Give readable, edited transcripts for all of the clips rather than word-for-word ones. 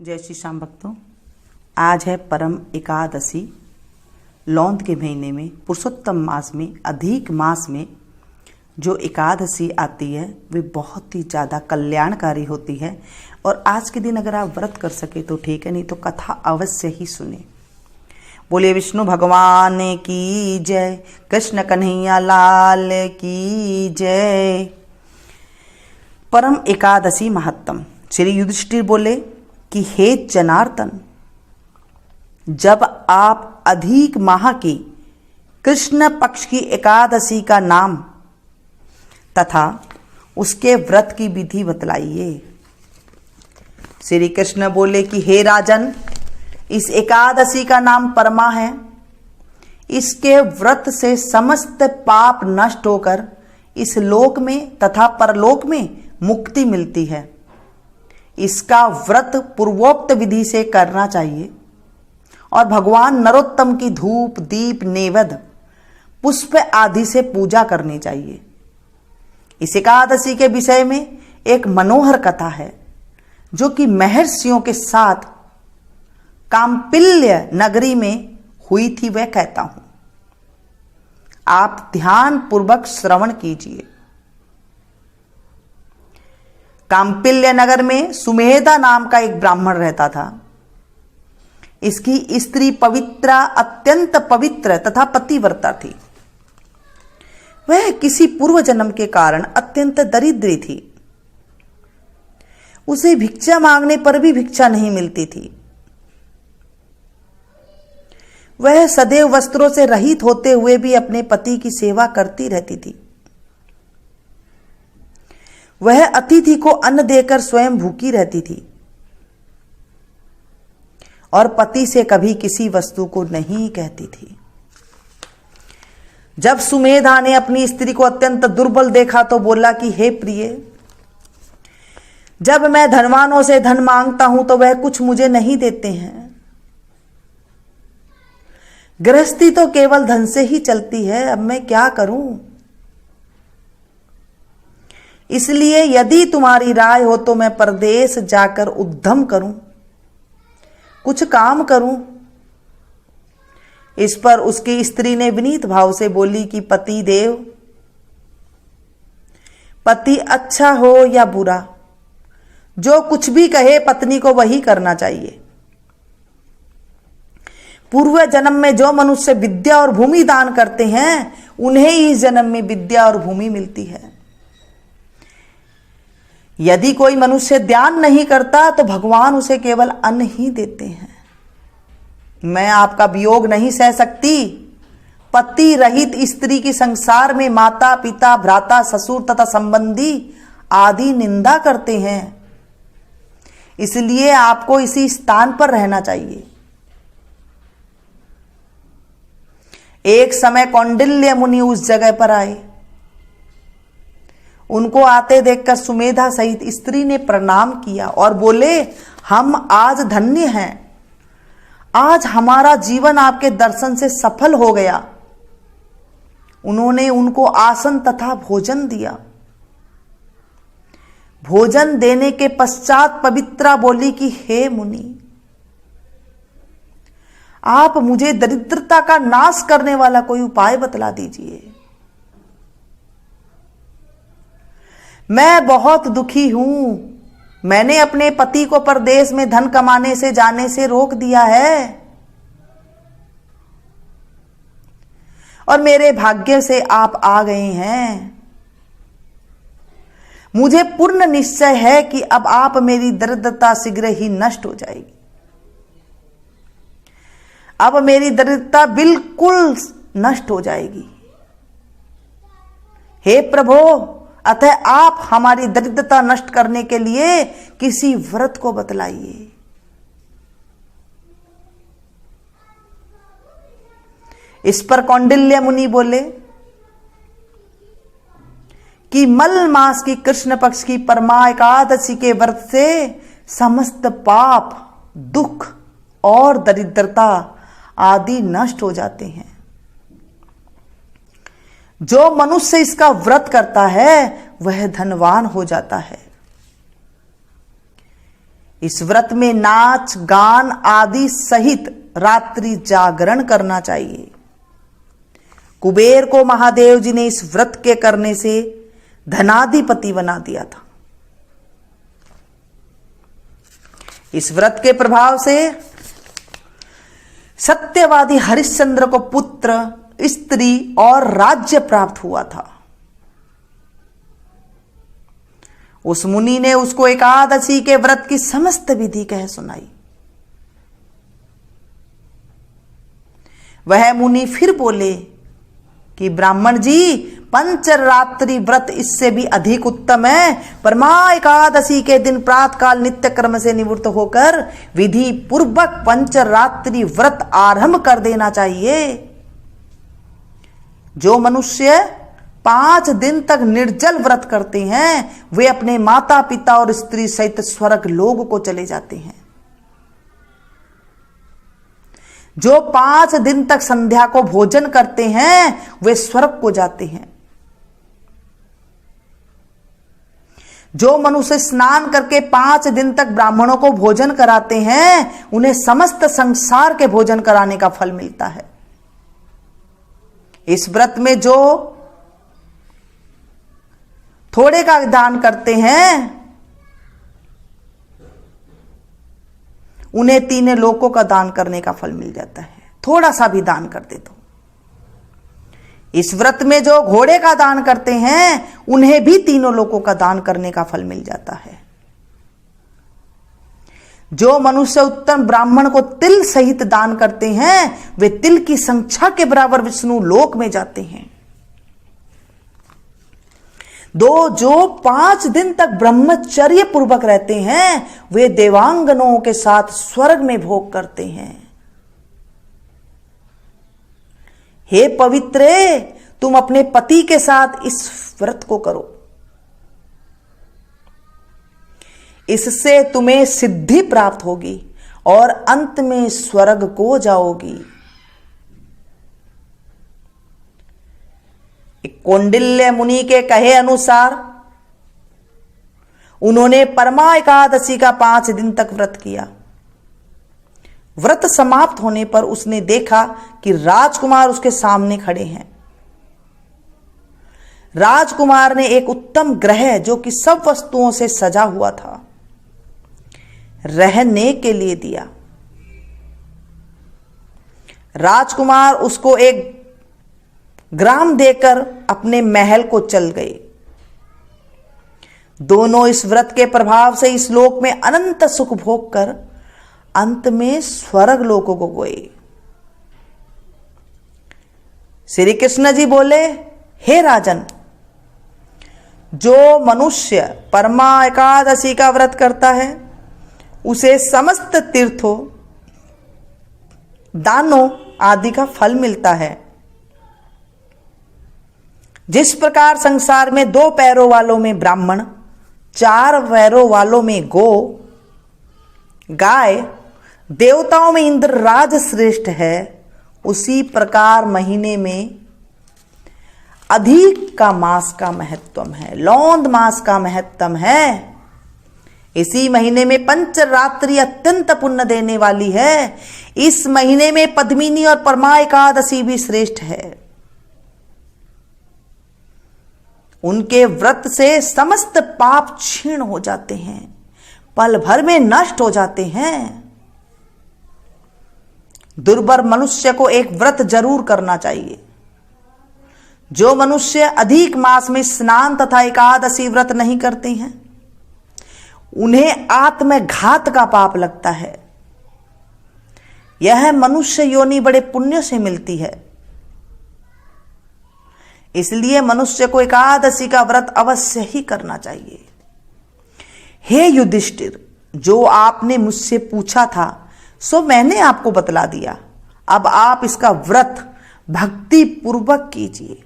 जय श्री श्याम भक्तों, आज है परम एकादशी। लौंद के महीने में, पुरुषोत्तम मास में, अधिक मास में जो एकादशी आती है वे बहुत ही ज़्यादा कल्याणकारी होती है। और आज के दिन अगर आप व्रत कर सके तो ठीक है, नहीं तो कथा अवश्य ही सुने। बोले विष्णु भगवान की जय, कृष्ण कन्हैया लाल की जय। परम एकादशी महत्तम। श्री युधिष्ठिर बोले कि हे जनार्दन, जब आप अधिक माह की कृष्ण पक्ष की एकादशी का नाम तथा उसके व्रत की विधि बतलाइए। श्री कृष्ण बोले कि हे राजन, इस एकादशी का नाम परमा है। इसके व्रत से समस्त पाप नष्ट होकर इस लोक में तथा परलोक में मुक्ति मिलती है। इसका व्रत पूर्वोक्त विधि से करना चाहिए और भगवान नरोत्तम की धूप, दीप, नैवेद्य, पुष्प आदि से पूजा करनी चाहिए। इस एकादशी के विषय में एक मनोहर कथा है जो कि महर्षियों के साथ काम्पिल्य नगरी में हुई थी, वह कहता हूं। आप ध्यान पूर्वक श्रवण कीजिए। काम्पिल्य नगर में सुमेधा नाम का एक ब्राह्मण रहता था। इसकी स्त्री पवित्रा, अत्यंत पवित्र तथा पतिव्रता थी। वह किसी पूर्व जन्म के कारण अत्यंत दरिद्री थी। उसे भिक्षा मांगने पर भी भिक्षा नहीं मिलती थी। वह सदैव वस्त्रों से रहित होते हुए भी अपने पति की सेवा करती रहती थी। वह अतिथि को अन्न देकर स्वयं भूखी रहती थी और पति से कभी किसी वस्तु को नहीं कहती थी। जब सुमेधा ने अपनी स्त्री को अत्यंत दुर्बल देखा तो बोला कि हे प्रिय, जब मैं धनवानों से धन मांगता हूं तो वह कुछ मुझे नहीं देते हैं। गृहस्थी तो केवल धन से ही चलती है, अब मैं क्या करूं? इसलिए यदि तुम्हारी राय हो तो मैं परदेश जाकर उद्यम करूं, कुछ काम करूं। इस पर उसकी स्त्री ने विनीत भाव से बोली कि पति देव, पति अच्छा हो या बुरा, जो कुछ भी कहे पत्नी को वही करना चाहिए। पूर्व जन्म में जो मनुष्य विद्या और भूमि दान करते हैं उन्हें इस जन्म में विद्या और भूमि मिलती है। यदि कोई मनुष्य ध्यान नहीं करता तो भगवान उसे केवल अन्न ही देते हैं। मैं आपका वियोग नहीं सह सकती। पति रहित स्त्री की संसार में माता, पिता, भ्राता, ससुर तथा संबंधी आदि निंदा करते हैं। इसलिए आपको इसी स्थान पर रहना चाहिए। एक समय कौंडिल्य मुनि उस जगह पर आए। उनको आते देखकर सुमेधा सहित स्त्री ने प्रणाम किया और बोले, हम आज धन्य हैं। आज हमारा जीवन आपके दर्शन से सफल हो गया। उन्होंने उनको आसन तथा भोजन दिया। भोजन देने के पश्चात पवित्रा बोली कि हे मुनि, आप मुझे दरिद्रता का नाश करने वाला कोई उपाय बतला दीजिए। मैं बहुत दुखी हूं। मैंने अपने पति को परदेश में धन कमाने से जाने से रोक दिया है और मेरे भाग्य से आप आ गए हैं। मुझे पूर्ण निश्चय है कि अब आप मेरी दरिद्रता शीघ्र ही नष्ट हो जाएगी। अब मेरी दरिद्रता बिल्कुल नष्ट हो जाएगी। हे प्रभु, अतः आप हमारी दरिद्रता नष्ट करने के लिए किसी व्रत को बतलाइए। इस पर कौंडिल्य मुनि बोले कि मल मास की कृष्ण पक्ष की परमा एकादशी के व्रत से समस्त पाप, दुख और दरिद्रता आदि नष्ट हो जाते हैं। जो मनुष्य इसका व्रत करता है वह धनवान हो जाता है। इस व्रत में नाच गान आदि सहित रात्रि जागरण करना चाहिए। कुबेर को महादेव जी ने इस व्रत के करने से धनाधिपति बना दिया था। इस व्रत के प्रभाव से सत्यवादी हरिश्चंद्र को पुत्र, स्त्री और राज्य प्राप्त हुआ था। उस मुनि ने उसको एकादशी के व्रत की समस्त विधि कह सुनाई। वह मुनि फिर बोले कि ब्राह्मण जी, पंचरात्रि व्रत इससे भी अधिक उत्तम है। परमा एकादशी के दिन प्रातःकाल नित्य कर्म से निवृत्त होकर विधि पूर्वक पंचरात्रि व्रत आरंभ कर देना चाहिए। जो मनुष्य 5 दिन तक निर्जल व्रत करते हैं वे अपने माता पिता और स्त्री सहित स्वर्ग लोक को चले जाते हैं। जो 5 दिन तक संध्या को भोजन करते हैं वे स्वर्ग को जाते हैं। जो मनुष्य स्नान करके 5 दिन तक ब्राह्मणों को भोजन कराते हैं उन्हें समस्त संसार के भोजन कराने का फल मिलता है। इस व्रत में जो थोड़े का दान करते हैं उन्हें 3 लोकों का दान करने का फल मिल जाता है। थोड़ा सा भी दान कर दे तो। इस व्रत में जो घोड़े का दान करते हैं उन्हें भी 3 लोकों का दान करने का फल मिल जाता है। जो मनुष्य उत्तम ब्राह्मण को तिल सहित दान करते हैं वे तिल की संख्या के बराबर विष्णु लोक में जाते हैं। जो 5 दिन तक ब्रह्मचर्य पूर्वक रहते हैं वे देवांगनों के साथ स्वर्ग में भोग करते हैं। हे पवित्रे, तुम अपने पति के साथ इस व्रत को करो। इससे तुम्हें सिद्धि प्राप्त होगी और अंत में स्वर्ग को जाओगी। कौंडिल्य मुनि के कहे अनुसार उन्होंने परमा एकादशी का 5 दिन तक व्रत किया। व्रत समाप्त होने पर उसने देखा कि राजकुमार उसके सामने खड़े हैं। राजकुमार ने एक उत्तम गृह जो कि सब वस्तुओं से सजा हुआ था रहने के लिए दिया। राजकुमार उसको एक ग्राम देकर अपने महल को चल गए। दोनों इस व्रत के प्रभाव से इस लोक में अनंत सुख भोग कर अंत में स्वर्ग लोकों को गए। श्री कृष्ण जी बोले, हे राजन, जो मनुष्य परमा एकादशी का व्रत करता है उसे समस्त तीर्थों, दानों आदि का फल मिलता है। जिस प्रकार संसार में 2 पैरों वालों में ब्राह्मण, 4 पैरों वालों में गो, गाय, देवताओं में इंद्रराज श्रेष्ठ है, उसी प्रकार महीने में अधिक का मास का महत्व है, लौंद मास का महत्व है। इसी महीने में पंचरात्रि अत्यंत पुण्य देने वाली है। इस महीने में पद्मिनी और परमा एकादशी भी श्रेष्ठ है। उनके व्रत से समस्त पाप क्षीण हो जाते हैं, पल भर में नष्ट हो जाते हैं। दुर्बल मनुष्य को एक व्रत जरूर करना चाहिए। जो मनुष्य अधिक मास में स्नान तथा एकादशी व्रत नहीं करते हैं उन्हें आत्मघात का पाप लगता है। यह मनुष्य योनि बड़े पुण्य से मिलती है। इसलिए मनुष्य को एकादशी का व्रत अवश्य ही करना चाहिए। हे युधिष्ठिर, जो आपने मुझसे पूछा था सो मैंने आपको बतला दिया। अब आप इसका व्रत भक्ति पूर्वक कीजिए।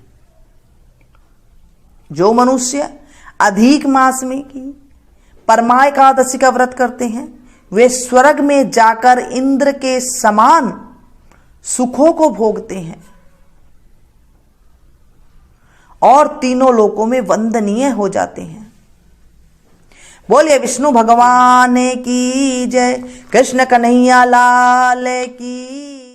जो मनुष्य अधिक मास में की परमा एकादशी का व्रत करते हैं वे स्वर्ग में जाकर इंद्र के समान सुखों को भोगते हैं और 3 लोकों में वंदनीय हो जाते हैं। बोलिए विष्णु भगवान की जय, कृष्ण कन्हैया लाल की।